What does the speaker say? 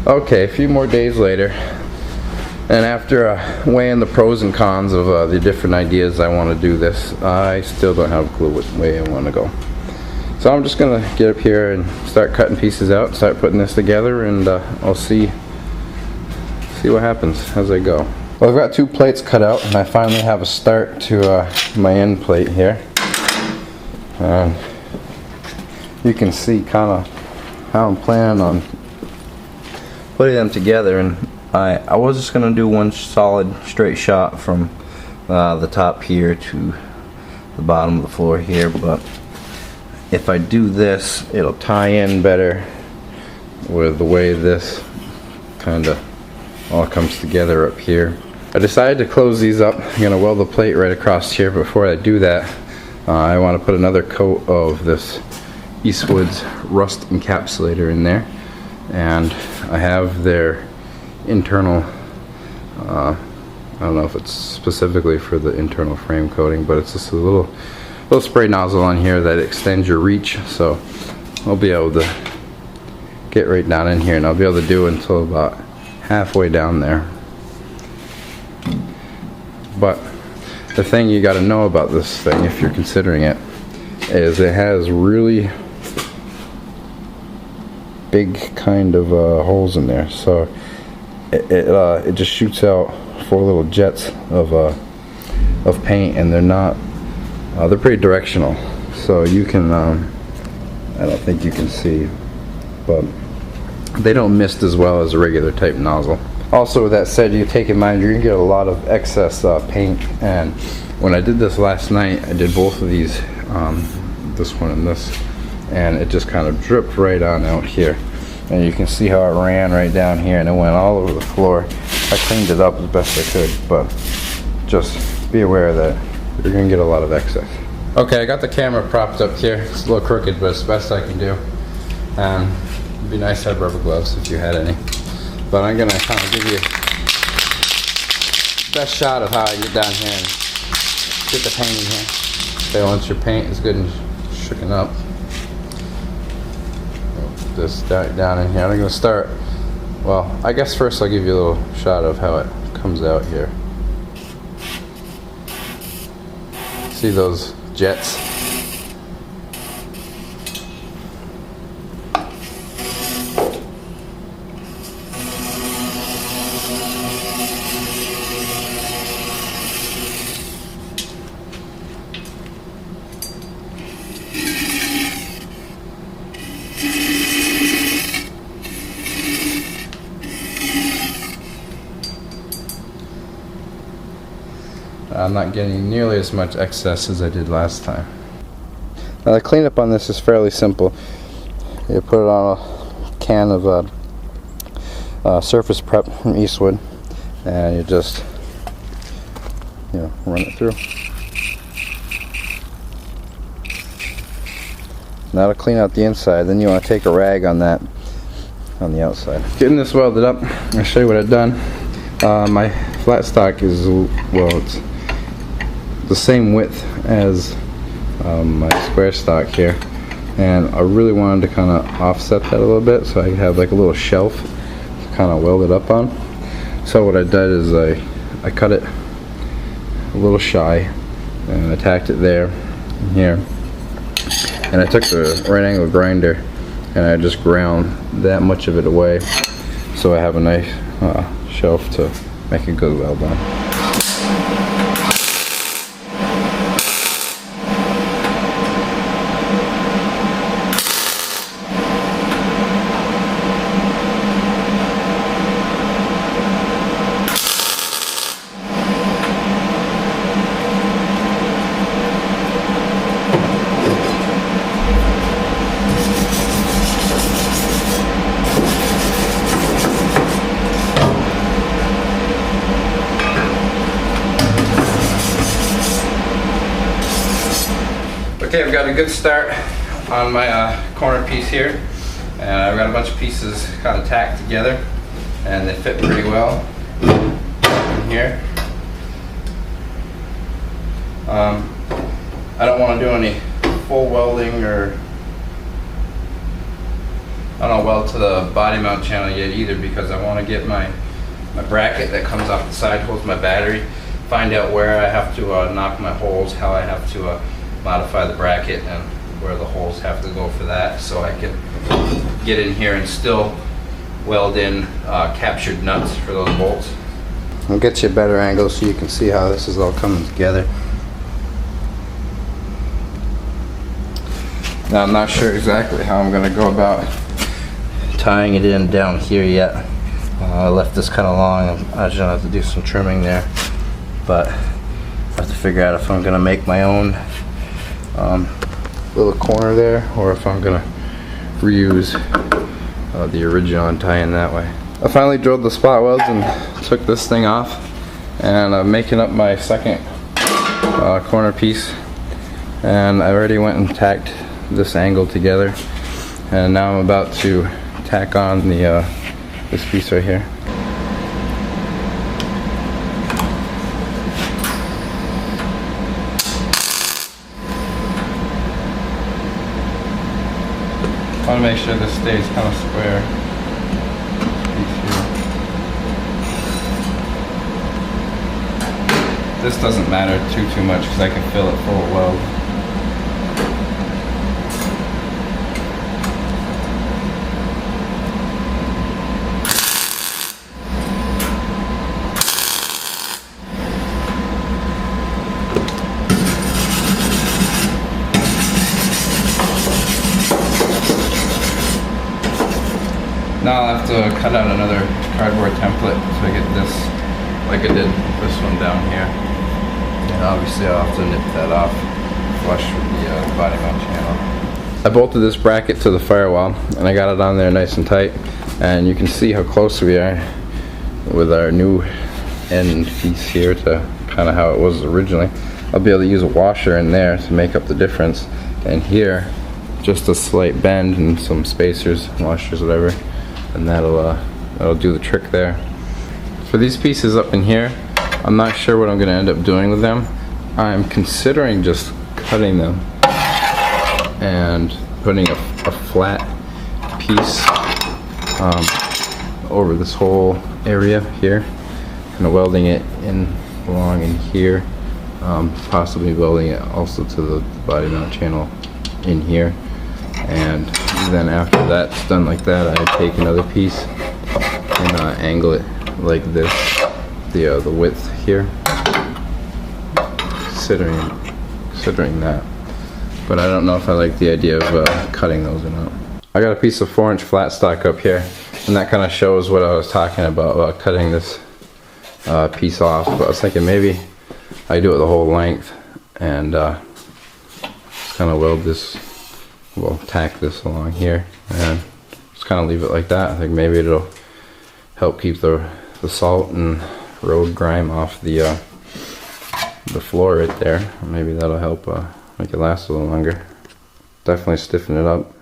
Okay, a few more days later, and after weighing the pros and cons of the different ideas I want to do this, I still don't have a clue what way I want to go. So I'm just gonna get up here and start cutting pieces out, start putting this together, and I'll see what happens as I go. Well, I've got 2 plates cut out, and I finally have a start to my end plate here. And you can see kind of how I'm planning on putting them together. And I was just gonna do one solid straight shot from the top here to the bottom of the floor here, but if I do this, it'll tie in better with the way this kind of all comes together up here. I decided to close these up. I'm gonna weld the plate right across here. Before I do that, I want to put another coat of this Eastwood's rust encapsulator in there, and I have their internal I don't know if it's specifically for the internal frame coating, but it's just a little spray nozzle on here that extends your reach, so I'll be able to get right down in here, and I'll be able to do until about halfway down there. But the thing you got to know about this thing, if you're considering it, is it has really big kind of holes in there, so it just shoots out 4 little jets of paint, and they're pretty directional, so you can I don't think you can see, but they don't mist as well as a regular type nozzle. Also, with that said, you take in mind you're gonna get a lot of excess paint, and when I did this last night, I did both of these, this one and this, and it just kind of dripped right on out here, and you can see how it ran right down here and it went all over the floor. I cleaned it up as best I could, but just be aware that you're gonna get a lot of excess. Okay, I got the camera propped up here. It's a little crooked, but it's the best I can do. It'd be nice to have rubber gloves if you had any. But I'm gonna kind of give you the best shot of how I get down here and get the paint in here. Okay, once your paint is good and shooken up, put this down in here. I'm gonna start, well, I guess first I'll give you a little shot of how it comes out here. See those jets? I'm not getting nearly as much excess as I did last time. Now the cleanup on this is fairly simple. You put it on a can of surface prep from Eastwood, and you just run it through. Now to clean out the inside, then you want to take a rag on that on the outside. Getting this welded up, I'll show you what I've done. My flat stock is, well, it's the same width as my square stock here, and I really wanted to kind of offset that a little bit so I have like a little shelf to kind of weld it up on. So what I did is I cut it a little shy and I tacked it there and here, and I took the right angle grinder and I just ground that much of it away so I have a nice shelf to make a good weld on. Okay, I've got a good start on my corner piece here, and I've got a bunch of pieces kind of tacked together, and they fit pretty well in here. I don't want to do any full welding or I don't weld to the body mount channel yet either, because I want to get my bracket that comes off the side, holds my battery, find out where I have to knock my holes, how I have to modify the bracket, and where the holes have to go for that, so I can get in here and still weld in captured nuts for those bolts. I'll get you a better angle so you can see how this is all coming together. Now I'm not sure exactly how I'm going to go about tying it in down here yet. I left this kind of long. I'm just going to have to do some trimming there, but I have to figure out if I'm going to make my own little corner there, or if I'm going to reuse the original and tie in that way. I finally drilled the spot welds and took this thing off, and I'm making up my second corner piece, and I already went and tacked this angle together, and now I'm about to tack on the this piece right here. I want to make sure this stays kind of square. This doesn't matter too much because I can fill it full of weld. Now I'll have to cut out another cardboard template so I get this, like I did this one down here. And obviously I'll have to nip that off flush with the body mount channel. I bolted this bracket to the firewall and I got it on there nice and tight. And you can see how close we are with our new end piece here to kind of how it was originally. I'll be able to use a washer in there to make up the difference. And here, just a slight bend and some spacers, washers, whatever. And that'll do the trick there. For these pieces up in here, I'm not sure what I'm going to end up doing with them. I'm considering just cutting them and putting a flat piece over this whole area here, kind of welding it in along in here, possibly welding it also to the body mount channel in here. And then after that's done like that, I take another piece and angle it like this, the width here, considering that. But I don't know if I like the idea of cutting those or not. I got a piece of 4-inch flat stock up here, and that kind of shows what I was talking about cutting this piece off. But I was thinking maybe I do it the whole length and just kind of weld this. We'll tack this along here and just kind of leave it like that. I think maybe it'll help keep the salt and road grime off the floor right there. Maybe that'll help make it last a little longer. Definitely stiffen it up.